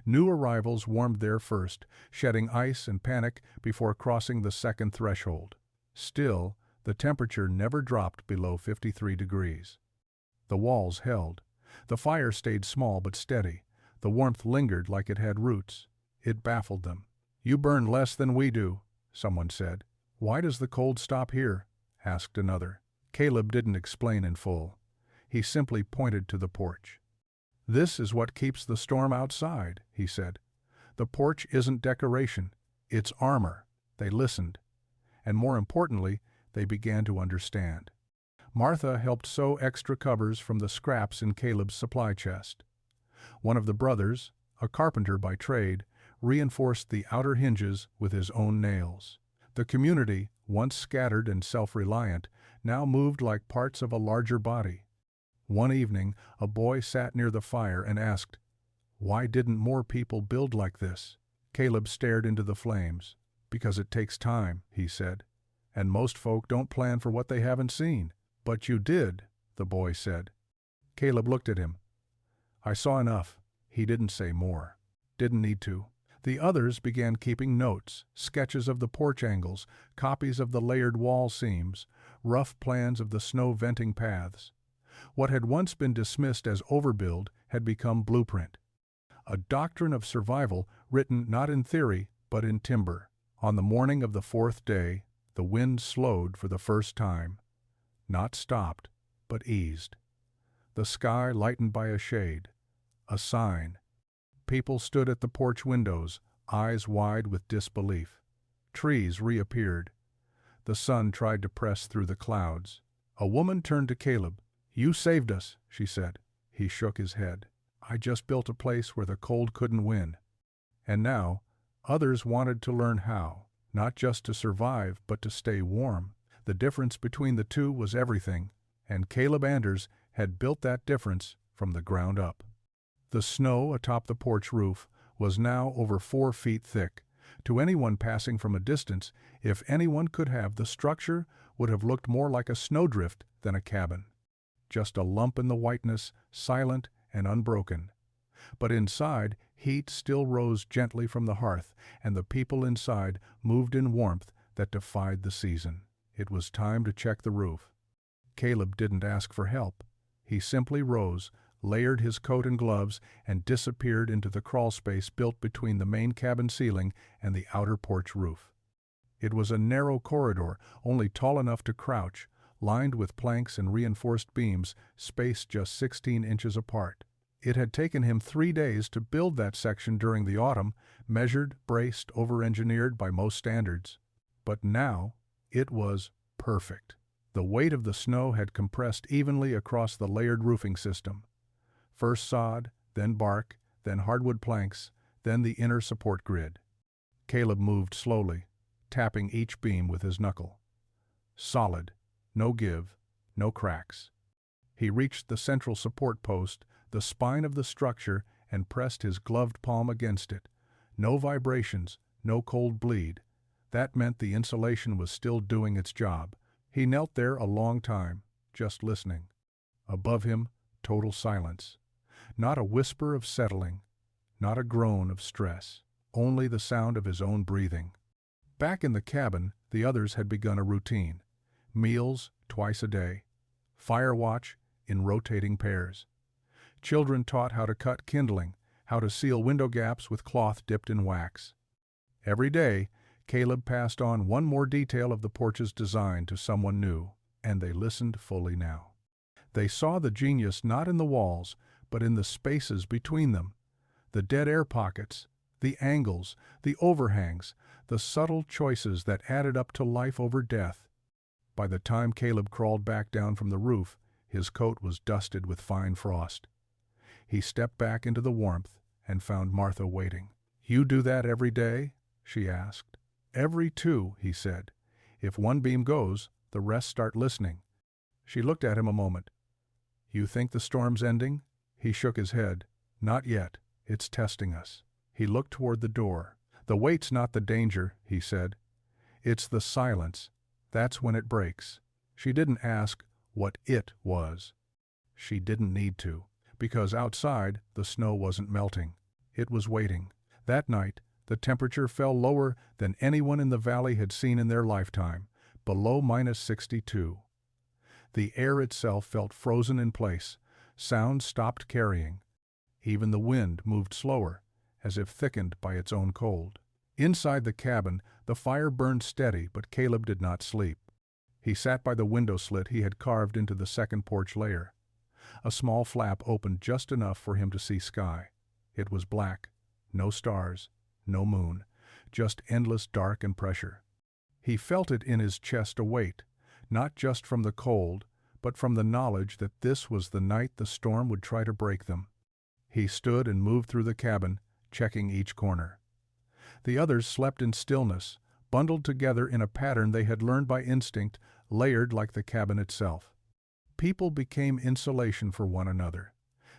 New arrivals warmed there first, shedding ice and panic before crossing the second threshold. Still, the temperature never dropped below 53 degrees. The walls held. The fire stayed small but steady. The warmth lingered like it had roots. It baffled them. "You burn less than we do," someone said. "Why does the cold stop here?" asked another. Caleb didn't explain in full. He simply pointed to the porch. "This is what keeps the storm outside," he said. "The porch isn't decoration, it's armor." They listened, and more importantly, they began to understand. Martha helped sew extra covers from the scraps in Caleb's supply chest. One of the brothers, a carpenter by trade, reinforced the outer hinges with his own nails. The community, once scattered and self-reliant, now moved like parts of a larger body. One evening, a boy sat near the fire and asked, "Why didn't more people build like this?" Caleb stared into the flames. "Because it takes time," he said, "and most folk don't plan for what they haven't seen." "But you did," the boy said. Caleb looked at him. "I saw enough." He didn't say more. Didn't need to. The others began keeping notes, sketches of the porch angles, copies of the layered wall seams, rough plans of the snow venting paths. What had once been dismissed as overbuild had become blueprint. A doctrine of survival written not in theory but in timber. On the morning of the fourth day, the wind slowed for the first time. Not stopped, but eased. The sky lightened by a shade. A sign. People stood at the porch windows, eyes wide with disbelief. Trees reappeared. The sun tried to press through the clouds. A woman turned to Caleb. "You saved us," she said. He shook his head. "I just built a place where the cold couldn't win." And now, others wanted to learn how, not just to survive, but to stay warm. The difference between the two was everything, and Caleb Anders had built that difference from the ground up. The snow atop the porch roof was now over 4 feet thick. To anyone passing from a distance, if anyone could have, the structure would have looked more like a snowdrift than a cabin. Just a lump in the whiteness, silent and unbroken. But inside, heat still rose gently from the hearth, and the people inside moved in warmth that defied the season. It was time to check the roof. Caleb didn't ask for help. He simply rose, layered his coat and gloves, and disappeared into the crawl space built between the main cabin ceiling and the outer porch roof. It was a narrow corridor, only tall enough to crouch, lined with planks and reinforced beams, spaced just 16 inches apart. It had taken him 3 days to build that section during the autumn, measured, braced, over-engineered by most standards. But now, it was perfect. The weight of the snow had compressed evenly across the layered roofing system. First sod, then bark, then hardwood planks, then the inner support grid. Caleb moved slowly, tapping each beam with his knuckle. Solid, no give, no cracks. He reached the central support post, the spine of the structure, and pressed his gloved palm against it. No vibrations, no cold bleed. That meant the insulation was still doing its job. He knelt there a long time, just listening. Above him, total silence. Not a whisper of settling, not a groan of stress, only the sound of his own breathing. Back in the cabin, the others had begun a routine. Meals twice a day. Fire watch in rotating pairs. Children taught how to cut kindling, how to seal window gaps with cloth dipped in wax. Every day, Caleb passed on one more detail of the porch's design to someone new, and they listened fully now. They saw the genius not in the walls, but in the spaces between them. The dead air pockets, the angles, the overhangs, the subtle choices that added up to life over death. By the time Caleb crawled back down from the roof, his coat was dusted with fine frost. He stepped back into the warmth and found Martha waiting. "You do that every day?" she asked. "Every two," he said. "If one beam goes, the rest start listening." She looked at him a moment. "You think the storm's ending?" He shook his head. "Not yet. It's testing us." He looked toward the door. "The weight's not the danger," he said. "It's the silence. That's when it breaks." She didn't ask what it was. She didn't need to, because outside the snow wasn't melting. It was waiting. That night, the temperature fell lower than anyone in the valley had seen in their lifetime, below -62. The air itself felt frozen in place. Sound stopped carrying. Even the wind moved slower, as if thickened by its own cold. Inside the cabin, the fire burned steady, but Caleb did not sleep. He sat by the window slit he had carved into the second porch layer. A small flap opened just enough for him to see sky. It was black. No stars, no moon, just endless dark and pressure. He felt it in his chest a weight, not just from the cold, but from the knowledge that this was the night the storm would try to break them. He stood and moved through the cabin, checking each corner. The others slept in stillness, bundled together in a pattern they had learned by instinct, layered like the cabin itself. People became insulation for one another.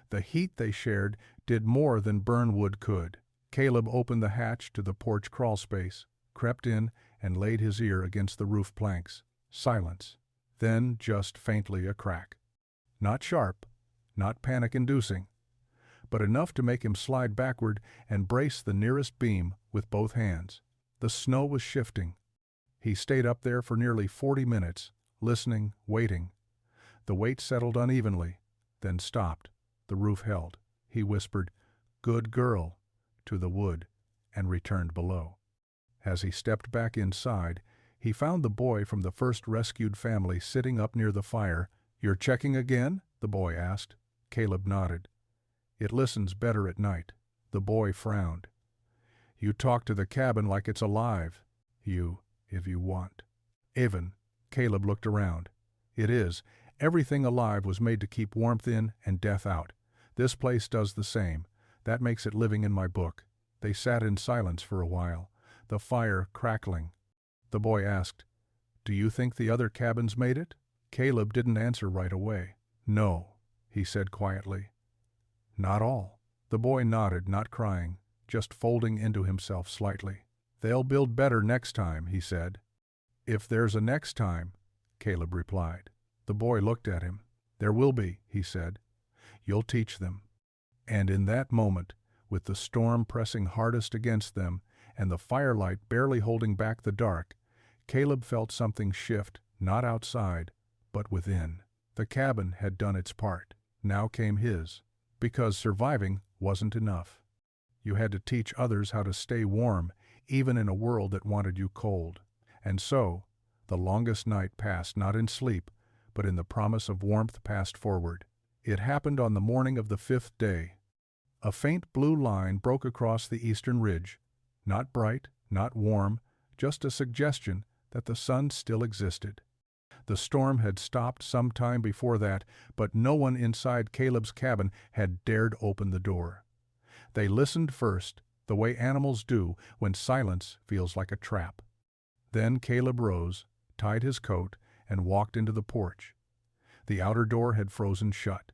The heat they shared did more than burn wood could. Caleb opened the hatch to the porch crawl space, crept in, and laid his ear against the roof planks. Silence. Then just faintly a crack. Not sharp, not panic-inducing, but enough to make him slide backward and brace the nearest beam with both hands. The snow was shifting. He stayed up there for nearly 40 minutes, listening, waiting. The weight settled unevenly, then stopped. The roof held. He whispered, "Good girl," to the wood, and returned below. As he stepped back inside, he found the boy from the first rescued family sitting up near the fire. "You're checking again?" the boy asked. Caleb nodded. "It listens better at night." The boy frowned. "You talk to the cabin like it's alive." If you want." "Even." Caleb looked around. "It is. Everything alive was made to keep warmth in and death out. This place does the same. That makes it living in my book." They sat in silence for a while, the fire crackling. The boy asked, "Do you think the other cabins made it?" Caleb didn't answer right away. "No," he said quietly. "Not all." The boy nodded, not crying, just folding into himself slightly. "They'll build better next time," he said. "If there's a next time," Caleb replied. The boy looked at him. "There will be," he said. "You'll teach them." And in that moment, with the storm pressing hardest against them and the firelight barely holding back the dark, Caleb felt something shift, not outside, but within. The cabin had done its part. Now came his. Because surviving wasn't enough. You had to teach others how to stay warm, even in a world that wanted you cold. And so, the longest night passed not in sleep, but in the promise of warmth passed forward. It happened on the morning of the 5th day. A faint blue line broke across the eastern ridge. Not bright, not warm, just a suggestion that the sun still existed. The storm had stopped some time before that, but no one inside Caleb's cabin had dared open the door. They listened first, the way animals do when silence feels like a trap. Then Caleb rose, tied his coat, and walked into the porch. The outer door had frozen shut.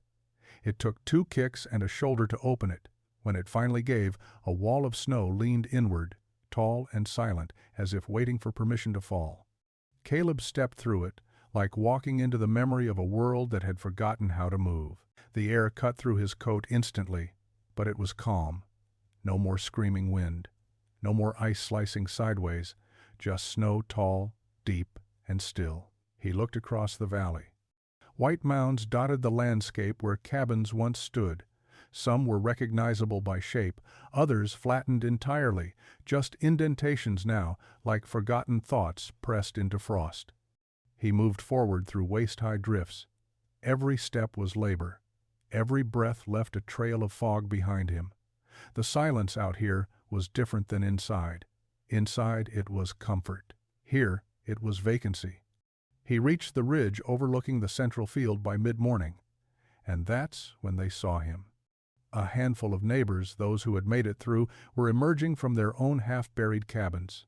It took 2 kicks and a shoulder to open it. When it finally gave, a wall of snow leaned inward, tall and silent, as if waiting for permission to fall. Caleb stepped through it, like walking into the memory of a world that had forgotten how to move. The air cut through his coat instantly, but it was calm. No more screaming wind. No more ice slicing sideways. Just snow tall, deep, and still. He looked across the valley. White mounds dotted the landscape where cabins once stood. Some were recognizable by shape, others flattened entirely, just indentations now, like forgotten thoughts pressed into frost. He moved forward through waist-high drifts. Every step was labor. Every breath left a trail of fog behind him. The silence out here was different than inside. Inside it was comfort. Here it was vacancy. He reached the ridge overlooking the central field by mid-morning, and that's when they saw him. A handful of neighbors, those who had made it through, were emerging from their own half-buried cabins.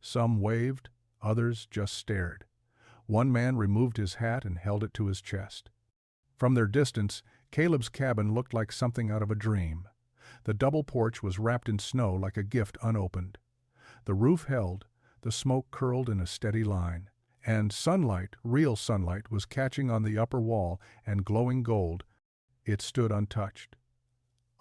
Some waved, others just stared. One man removed his hat and held it to his chest. From their distance, Caleb's cabin looked like something out of a dream. The double porch was wrapped in snow like a gift unopened. The roof held, the smoke curled in a steady line, and sunlight, real sunlight, was catching on the upper wall and glowing gold. It stood untouched.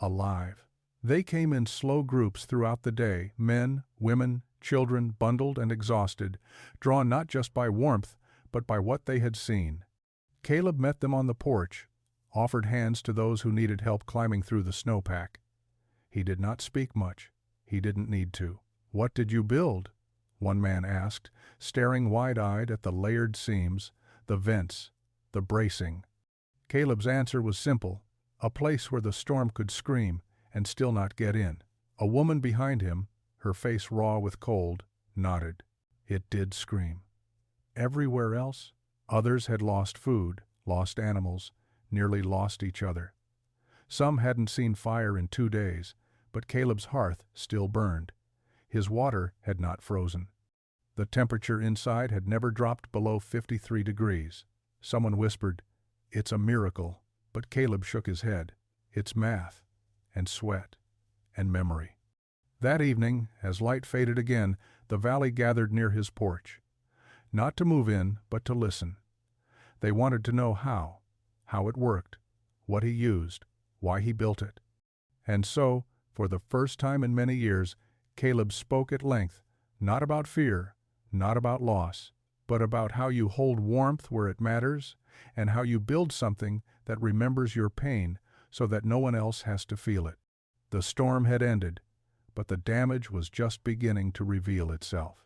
Alive. They came in slow groups throughout the day, men, women, children, bundled and exhausted, drawn not just by warmth, but by what they had seen. Caleb met them on the porch, offered hands to those who needed help climbing through the snowpack. He did not speak much. He didn't need to. "What did you build?" one man asked, staring wide-eyed at the layered seams, the vents, the bracing. Caleb's answer was simple: a place where the storm could scream and still not get in. A woman behind him, her face raw with cold, nodded. It did scream. Everywhere else, others had lost food, lost animals, nearly lost each other. Some hadn't seen fire in 2 days, but Caleb's hearth still burned. His water had not frozen. The temperature inside had never dropped below 53 degrees. Someone whispered, "It's a miracle," but Caleb shook his head. "It's math, and sweat, and memory." That evening, as light faded again, the valley gathered near his porch. Not to move in, but to listen. They wanted to know how it worked, what he used, why he built it. And so, for the first time in many years, Caleb spoke at length, not about fear, not about loss, but about how you hold warmth where it matters, and how you build something that remembers your pain so that no one else has to feel it. The storm had ended, but the damage was just beginning to reveal itself.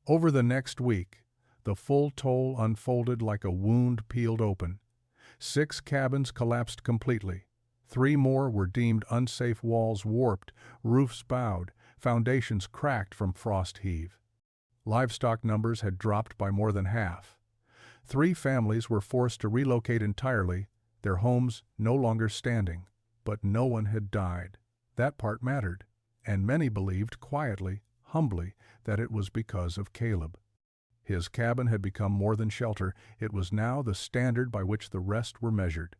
Over the next week, the full toll unfolded like a wound peeled open. 6 cabins collapsed completely. 3 more were deemed unsafe, walls warped, roofs bowed, foundations cracked from frost heave. Livestock numbers had dropped by more than half. 3 families were forced to relocate entirely, their homes no longer standing. But no one had died. That part mattered, and many believed quietly, humbly, that it was because of Caleb. His cabin had become more than shelter. It was now the standard by which the rest were measured.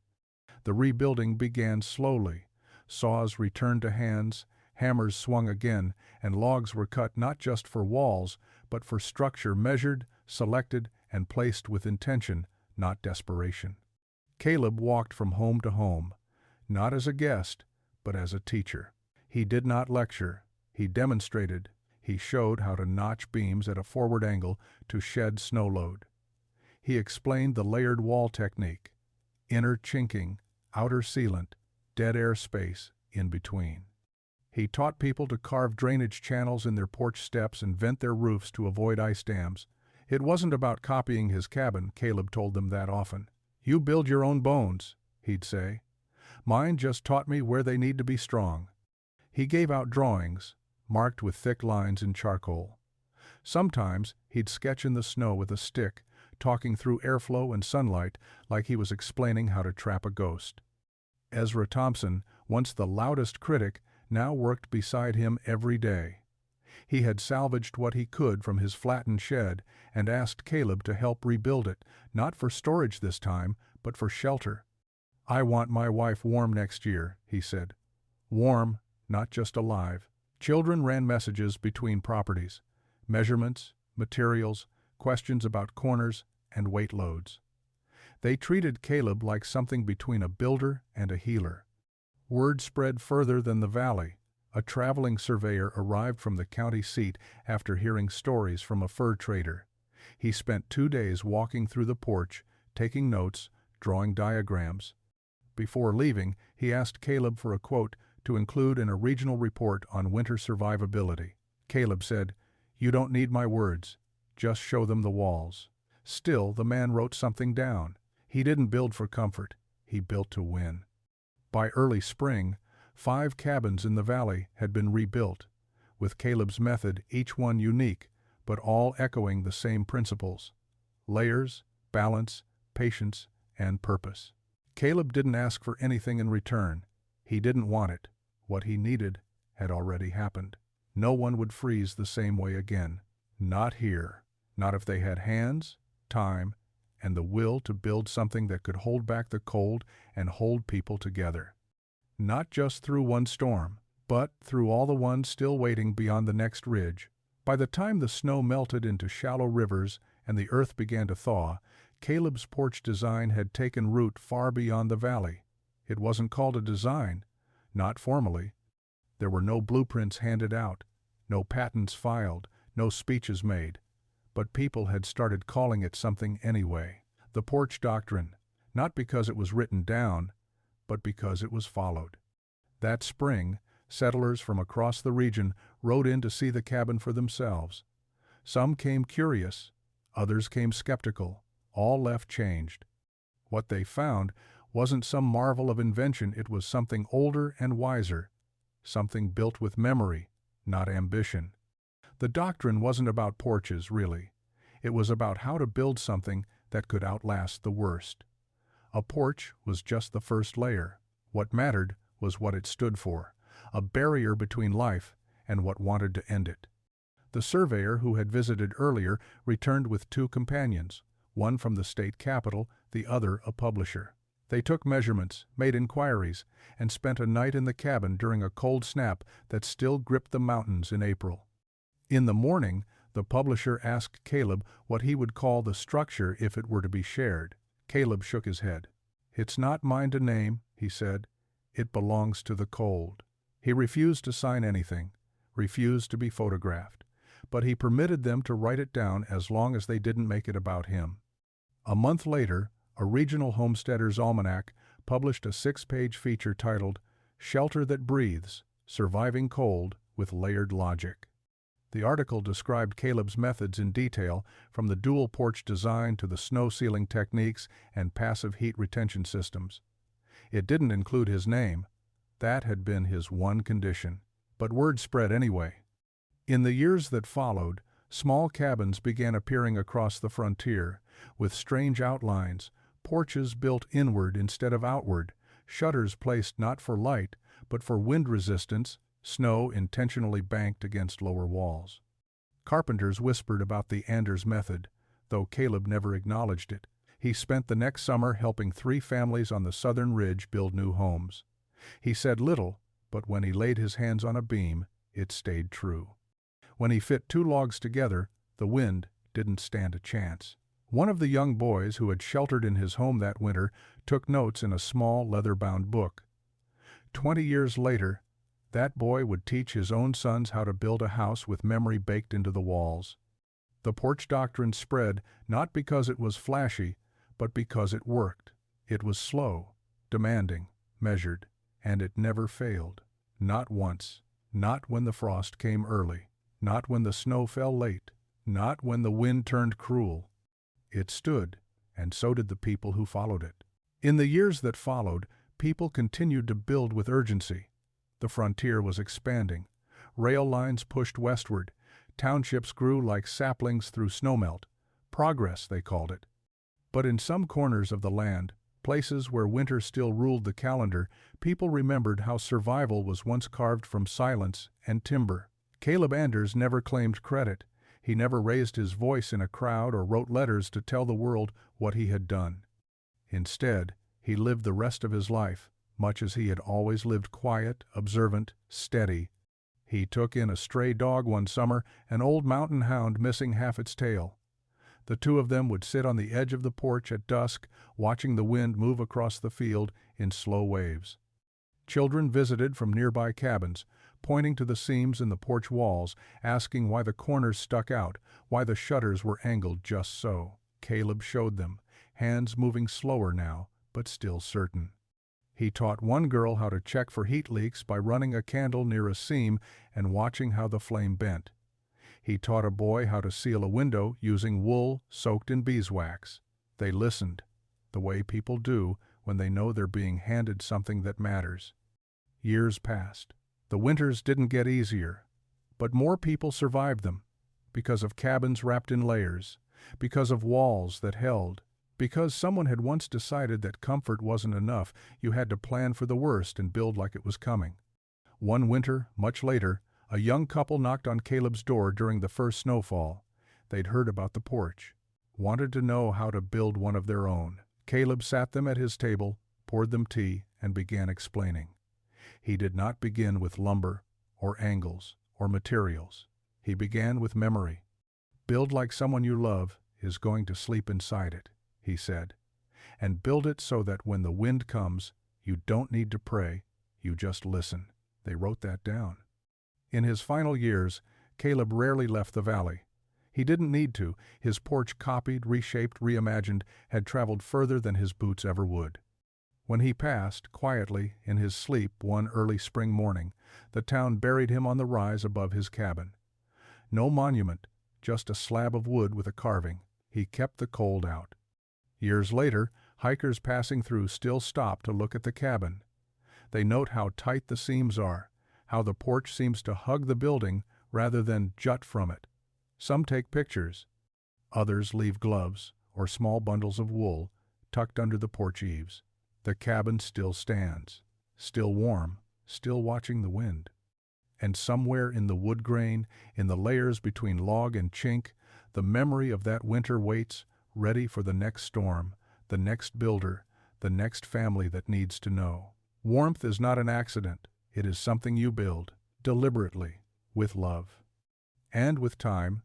The rebuilding began slowly. Saws returned to hands, hammers swung again, and logs were cut not just for walls, but for structure measured, selected, and placed with intention, not desperation. Caleb walked from home to home, not as a guest, but as a teacher. He did not lecture. He demonstrated. He showed how to notch beams at a forward angle to shed snow load. He explained the layered wall technique: inner chinking, outer sealant, dead air space in between. He taught people to carve drainage channels in their porch steps and vent their roofs to avoid ice dams. It wasn't about copying his cabin, Caleb told them that often. "You build your own bones," he'd say. "Mine just taught me where they need to be strong." He gave out drawings, marked with thick lines in charcoal. Sometimes he'd sketch in the snow with a stick, talking through airflow and sunlight like he was explaining how to trap a ghost. Ezra Thompson, once the loudest critic, now worked beside him every day. He had salvaged what he could from his flattened shed and asked Caleb to help rebuild it, not for storage this time, but for shelter. "I want my wife warm next year," he said. Warm, not just alive. Children ran messages between properties, measurements, materials, questions about corners, and weight loads. They treated Caleb like something between a builder and a healer. Word spread further than the valley. A traveling surveyor arrived from the county seat after hearing stories from a fur trader. He spent 2 days walking through the porch, taking notes, drawing diagrams. Before leaving, he asked Caleb for a quote to include in a regional report on winter survivability. Caleb said, "You don't need my words. Just show them the walls." Still, the man wrote something down. He didn't build for comfort, he built to win. By early spring, 5 cabins in the valley had been rebuilt, with Caleb's method, each one unique, but all echoing the same principles: layers, balance, patience, and purpose. Caleb didn't ask for anything in return. He didn't want it. What he needed had already happened. No one would freeze the same way again. Not here. Not if they had hands, time, and the will to build something that could hold back the cold and hold people together. Not just through one storm, but through all the ones still waiting beyond the next ridge. By the time the snow melted into shallow rivers and the earth began to thaw, Caleb's porch design had taken root far beyond the valley. It wasn't called a design, not formally. There were no blueprints handed out, no patents filed, no speeches made. But people had started calling it something anyway. The porch doctrine, not because it was written down, but because it was followed. That spring, settlers from across the region rode in to see the cabin for themselves. Some came curious, others came skeptical, all left changed. What they found wasn't some marvel of invention, it was something older and wiser, something built with memory, not ambition. The doctrine wasn't about porches, really. It was about how to build something that could outlast the worst. A porch was just the first layer. What mattered was what it stood for, a barrier between life and what wanted to end it. The surveyor who had visited earlier returned with 2 companions, one from the state capital, the other a publisher. They took measurements, made inquiries, and spent a night in the cabin during a cold snap that still gripped the mountains in April. In the morning, the publisher asked Caleb what he would call the structure if it were to be shared. Caleb shook his head. "It's not mine to name," he said. "It belongs to the cold." He refused to sign anything, refused to be photographed, but he permitted them to write it down as long as they didn't make it about him. A month later, a regional homesteader's almanac published a 6-page feature titled "Shelter That Breathes: Surviving Cold with Layered Logic." The article described Caleb's methods in detail, from the dual porch design to the snow sealing techniques and passive heat retention systems. It didn't include his name. That had been his one condition. But word spread anyway. In the years that followed, small cabins began appearing across the frontier, with strange outlines, porches built inward instead of outward, shutters placed not for light, but for wind resistance, snow intentionally banked against lower walls. Carpenters whispered about the Anders method, though Caleb never acknowledged it. He spent the next summer helping 3 families on the southern ridge build new homes. He said little, but when he laid his hands on a beam, it stayed true. When he fit 2 logs together, the wind didn't stand a chance. One of the young boys who had sheltered in his home that winter took notes in a small leather-bound book. 20 years later, that boy would teach his own sons how to build a house with memory baked into the walls. The porch doctrine spread not because it was flashy, but because it worked. It was slow, demanding, measured, and it never failed. Not once. Not when the frost came early. Not when the snow fell late. Not when the wind turned cruel. It stood, and so did the people who followed it. In the years that followed, people continued to build with urgency. The frontier was expanding. Rail lines pushed westward. Townships grew like saplings through snowmelt. Progress, they called it. But in some corners of the land, places where winter still ruled the calendar, people remembered how survival was once carved from silence and timber. Caleb Anders never claimed credit. He never raised his voice in a crowd or wrote letters to tell the world what he had done. Instead, he lived the rest of his life, much as he had always lived, quiet, observant, steady. He took in a stray dog one summer, an old mountain hound missing half its tail. The 2 of them would sit on the edge of the porch at dusk, watching the wind move across the field in slow waves. Children visited from nearby cabins, pointing to the seams in the porch walls, asking why the corners stuck out, why the shutters were angled just so. Caleb showed them, hands moving slower now, but still certain. He taught one girl how to check for heat leaks by running a candle near a seam and watching how the flame bent. He taught a boy how to seal a window using wool soaked in beeswax. They listened. the way people do when they know they're being handed something that matters. Years passed. The winters didn't get easier, but more people survived them, because of cabins wrapped in layers, because of walls that held, because someone had once decided that comfort wasn't enough, you had to plan for the worst and build like it was coming. One winter, much later, a young couple knocked on Caleb's door during the first snowfall. They'd heard about the porch, wanted to know how to build one of their own. Caleb sat them at his table, poured them tea, and began explaining. He did not begin with lumber, or angles, or materials. He began with memory. Build like someone you love is going to sleep inside it, he said. And build it so that when the wind comes, you don't need to pray, you just listen. They wrote that down. In his final years, Caleb rarely left the valley. He didn't need to. His porch copied, reshaped, reimagined, had traveled further than his boots ever would. When he passed, quietly, in his sleep one early spring morning, the town buried him on the rise above his cabin. No monument, just a slab of wood with a carving. He kept the cold out. Years later, hikers passing through still stop to look at the cabin. They note how tight the seams are, how the porch seems to hug the building rather than jut from it. Some take pictures. Others leave gloves or small bundles of wool tucked under the porch eaves. The cabin still stands, still warm, still watching the wind. And somewhere in the wood grain, in the layers between log and chink, the memory of that winter waits, ready for the next storm, the next builder, the next family that needs to know. Warmth is not an accident. It is something you build, deliberately, with love. And with time,